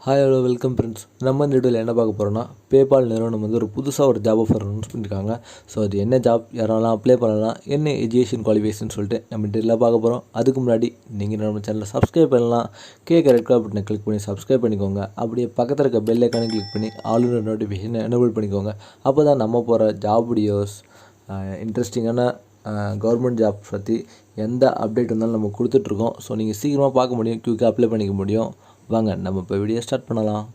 Hi hello welcome friends. நம்ம இந்த வீடியோவில் என்ன பார்க்க போகிறோம்னா, பேபால் நிறுவனம் வந்து புதுசாக ஒரு ஜாப் ஆஃபர் அனௌன்ஸ் பண்ணியிருக்காங்க. ஸோ அது என்ன ஜாப், யாரெல்லாம் அப்ளை பண்ணலாம், என்ன எஜுகேஷன் குவாலிஃபிகேஷன் சொல்லிட்டு நம்ம டீட்டெயிலாக பார்க்க போகிறோம். அதுக்கு முன்னாடி நீங்கள் நம்ம சேனலை சப்ஸ்கிரைப் பண்ணலாம். ரெட் கலர் பட்டனை கிளிக் பண்ணி சப்ஸ்கிரைப் பண்ணிக்கோங்க. அப்படியே பக்கத்தில் இருக்க பெல் ஐக்கானை கிளிக் பண்ணி ஆளுநர் நோட்டிஃபிகேஷனை எனேபிள் பண்ணிக்கோங்க. அப்போ தான் நம்ம போகிற ஜாப் வீடியோஸ், இன்ட்ரெஸ்டிங்கான கவர்மெண்ட் ஜாப் பற்றி எந்த அப்டேட் வந்தாலும் நம்ம கொடுத்துட்ருக்கோம். ஸோ நீங்கள் சீக்கிரமாக பார்க்க முடியும், குயிக்காக அப்ளை பண்ணிக்க முடியும். வாங்க நம்ம இப்போ வீடியோ ஸ்டார்ட் பண்ணலாம்.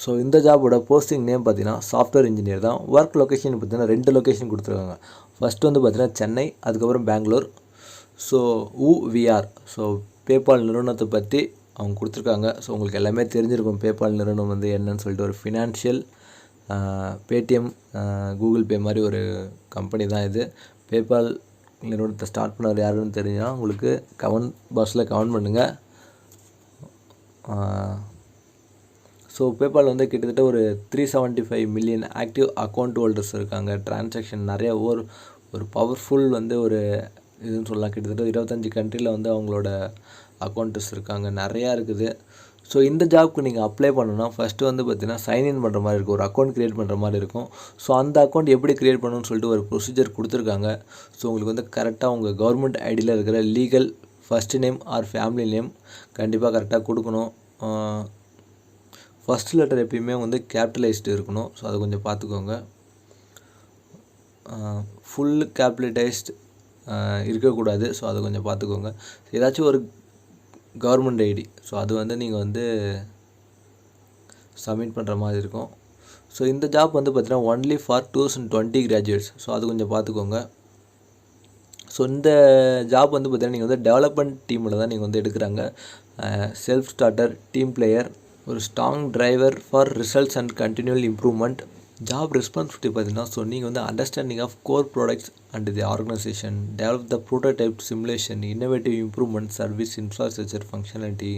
ஸோ இந்த ஜாபோட போஸ்டிங் நேம் பார்த்தீங்கன்னா சாஃப்ட்வேர் இன்ஜினியர் தான். ஒர்க் லொக்கேஷன் பார்த்தீங்கன்னா 2 லொக்கேஷன் கொடுத்துருக்காங்க. ஃபஸ்ட்டு வந்து பார்த்தீங்கன்னா சென்னை, அதுக்கப்புறம் Bengaluru. So we are so PayPal நிறுவனத்தை பற்றி அவங்க கொடுத்துருக்காங்க. ஸோ உங்களுக்கு எல்லாமே தெரிஞ்சிருக்கும் பேபால் நிறுவனம் வந்து என்னன்னு சொல்லிட்டு. ஒரு ஃபினான்ஷியல் பேடிஎம், கூகுள் பே மாதிரி ஒரு கம்பெனி தான் இது. பேபால் நிறுவனத்தை ஸ்டார்ட் பண்ணவர் யாருன்னு தெரிஞ்சால் உங்களுக்கு கமெண்ட் பாக்ஸில் கமெண்ட் பண்ணுங்கள். ஸோ பேபால் வந்து கிட்டத்தட்ட ஒரு 375 மில்லியன் ஆக்டிவ் அக்கௌண்ட் ஹோல்டர்ஸ் இருக்காங்க. டிரான்சாக்ஷன் நிறைய ஒரு பவர்ஃபுல் வந்து ஒரு இதுன்னு சொல்லலாம். கிட்டத்தட்ட 25 கண்ட்ரியில் வந்து அவங்களோட அக்கௌண்ட்ஸ் இருக்காங்க, நிறையா இருக்குது. ஸோ இந்த ஜாப்க்கு நீங்கள் அப்ளை பண்ணணும்னா ஃபஸ்ட்டு வந்து பார்த்தீங்கன்னா சைன்இன் பண்ணுற மாதிரி இருக்கும், ஒரு அக்கௌண்ட் க்ரியேட் பண்ணுற மாதிரி இருக்கும். ஸோ அந்த அக்கௌண்ட் எப்படி க்ரியேட் பண்ணணும்னு சொல்லிட்டு ஒரு ப்ரொசீஜர் கொடுத்துருக்காங்க. ஸோ உங்களுக்கு வந்து கரெக்டாக உங்கள் கவர்மெண்ட் ஐடியில் இருக்கிற legal first name or family name கண்டிப்பாக கரெக்டாக கொடுக்கணும். ஃபஸ்ட் லெட்டர் எப்பயுமே வந்து கேபிட்டலைஸ்டு இருக்கணும். ஸோ அதை கொஞ்சம் பார்த்துக்கோங்க. ஃபுல் கேபிட்டலைஸ்டு இருக்கக்கூடாது. ஸோ அதை கொஞ்சம் பார்த்துக்கோங்க. ஏதாச்சும் ஒரு கவர்மெண்ட் ஐடி, ஸோ அது வந்து நீங்கள் வந்து சப்மிட் பண்ணுற மாதிரி இருக்கும். ஸோ இந்த ஜாப் வந்து பார்த்தீங்கன்னா ஒன்லி ஃபார் 2020 கிராஜுவேட்ஸ். ஸோ அது கொஞ்சம் பார்த்துக்கோங்க. ஸோ இந்த ஜாப் வந்து பார்த்தீங்கன்னா நீங்கள் வந்து டெவலப்மெண்ட் டீமில் தான் நீங்கள் வந்து எடுக்கிறாங்க. செல்ஃப் ஸ்டார்டர், டீம் பிளேயர், ஒரு strong driver for results and continual improvement. Job responsibility பார்த்தீங்கன்னா, ஸோ நீங்கள் வந்து understanding of core products and the organization, develop the prototype simulation, innovative improvement, service infrastructure functionality,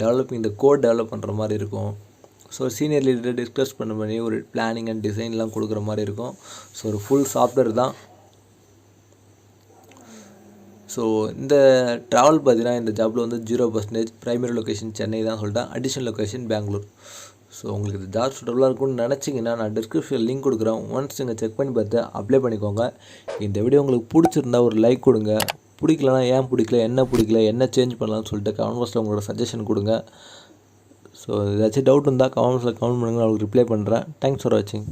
developing இந்த code develop பண்ணுற மாதிரி இருக்கும். So senior leader discuss பண்ண பண்ணி ஒரு பிளானிங் அண்ட் டிசைன்லாம் கொடுக்குற மாதிரி இருக்கும். ஸோ ஒரு ஃபுல் சாஃப்ட்வேர் தான். ஸோ இந்த ட்ராவல் பார்த்தீங்கன்னா இந்த ஜாப்பில் வந்து 0%, ப்ரைமரி லொக்கேஷன் சென்னை தான் சொல்லிட்டேன், அடிஷனல் லொக்கேஷன் பெங்களூர். ஸோ உங்களுக்கு இந்த ஜாப் சூட்டபுளாக இருக்கும்னு நினச்சிங்கன்னா நான் டிஸ்கிரிப்ஷனில் லிங்க் கொடுக்குறேன். ஒன்ஸ் நீங்கள் செக் பண்ணி பார்த்து அப்ளை பண்ணிக்கோங்க. இந்த வீடியோ உங்களுக்கு பிடிச்சிருந்தா ஒரு லைக் கொடுங்க. பிடிக்கலனா ஏன் பிடிக்கல, என்ன சேஞ்ச் பண்ணலாம்னு சொல்லிட்டு கமெண்ட் பாக்ஸில் உங்களோட சஜஷன் கொடுங்க. ஸோ ஏதாச்சும் டவுட் இருந்தால் கமெண்ட் பாக்ஸில் கமெண்ட் பண்ணுங்கள், நான் உங்களுக்கு ரிப்ளை பண்ணுறேன். தேங்க்ஸ் ஃபார் வாட்சிங்.